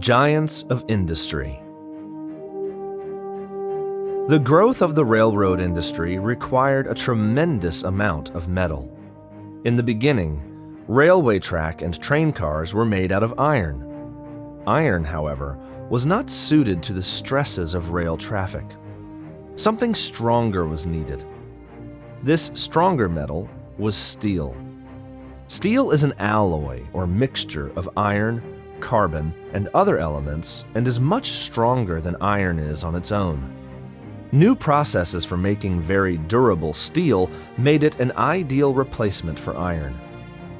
Giants of industry. The growth of the railroad industry required a tremendous amount of metal. In the beginning, railway track and train cars were made out of iron. Iron, however, was not suited to the stresses of rail traffic. Something stronger was needed. This stronger metal was steel. Steel is an alloy or mixture of iron, carbon, and other elements, and is much stronger than iron is on its own. New processes for making very durable steel made it an ideal replacement for iron.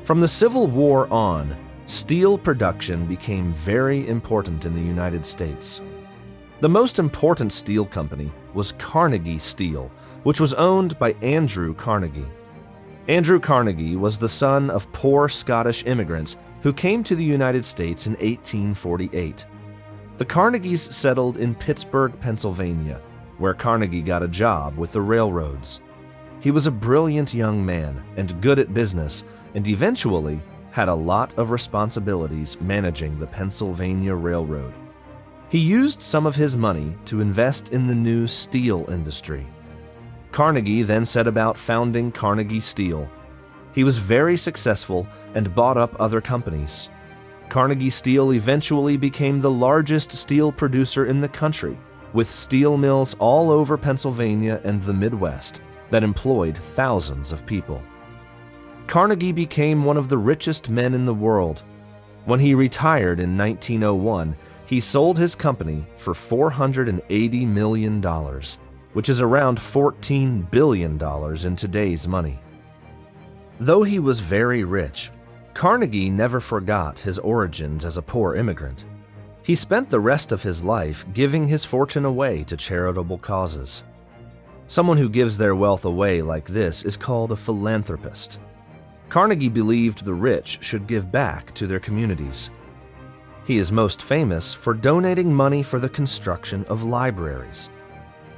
From the Civil War on, steel production became very important in the United States. The most important steel company was Carnegie Steel, which was owned by Andrew Carnegie. Andrew Carnegie was the son of poor Scottish immigrants who came to the United States in 1848. The Carnegies settled in Pittsburgh, Pennsylvania, where Carnegie got a job with the railroads. He was a brilliant young man and good at business, and eventually had a lot of responsibilities managing the Pennsylvania Railroad. He used some of his money to invest in the new steel industry. Carnegie then set about founding Carnegie Steel. He was very successful and bought up other companies. Carnegie Steel eventually became the largest steel producer in the country, with steel mills all over Pennsylvania and the Midwest that employed thousands of people. Carnegie became one of the richest men in the world. When he retired in 1901, he sold his company for $480 million, which is around $14 billion in today's money. Though he was very rich, Carnegie never forgot his origins as a poor immigrant. He spent the rest of his life giving his fortune away to charitable causes. Someone who gives their wealth away like this is called a philanthropist. Carnegie believed the rich should give back to their communities. He is most famous for donating money for the construction of libraries.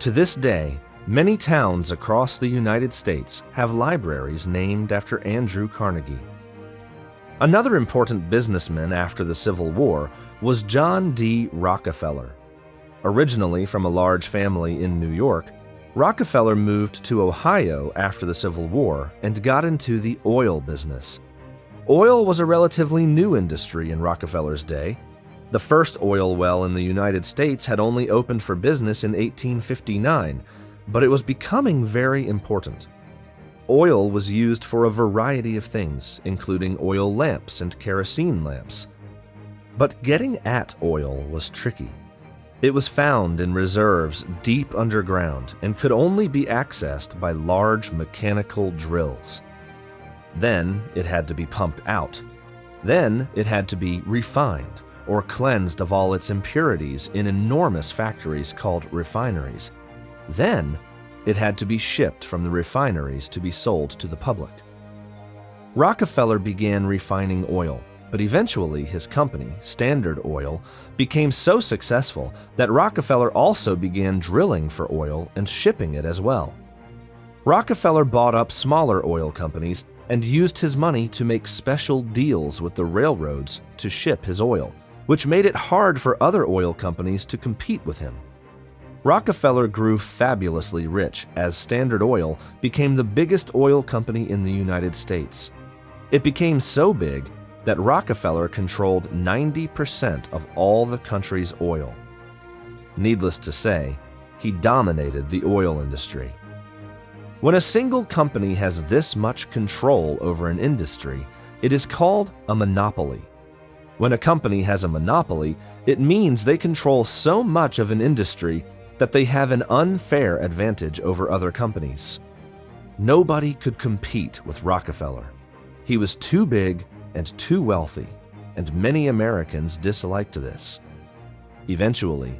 To this day, many towns across the United States have libraries named after Andrew Carnegie. Another important businessman after the Civil War was John D. Rockefeller. Originally from a large family in New York, Rockefeller moved to Ohio after the Civil War and got into the oil business. Oil was a relatively new industry in Rockefeller's day. The first oil well in the United States had only opened for business in 1859, but it was becoming very important. Oil was used for a variety of things, including oil lamps and kerosene lamps. But getting at oil was tricky. It was found in reserves deep underground and could only be accessed by large mechanical drills. Then it had to be pumped out. Then it had to be refined or cleansed of all its impurities in enormous factories called refineries. Then it had to be shipped from the refineries to be sold to the public. Rockefeller began refining oil, but eventually his company, Standard Oil, became so successful that Rockefeller also began drilling for oil and shipping it as well. Rockefeller bought up smaller oil companies and used his money to make special deals with the railroads to ship his oil, which made it hard for other oil companies to compete with him. Rockefeller grew fabulously rich as Standard Oil became the biggest oil company in the United States. It became so big that Rockefeller controlled 90% of all the country's oil. Needless to say, he dominated the oil industry. When a single company has this much control over an industry, it is called a monopoly. When a company has a monopoly, it means they control so much of an industry that they have an unfair advantage over other companies. Nobody could compete with Rockefeller. He was too big and too wealthy, and many Americans disliked this. Eventually,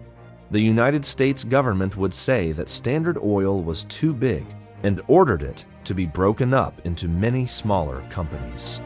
the United States government would say that Standard Oil was too big and ordered it to be broken up into many smaller companies.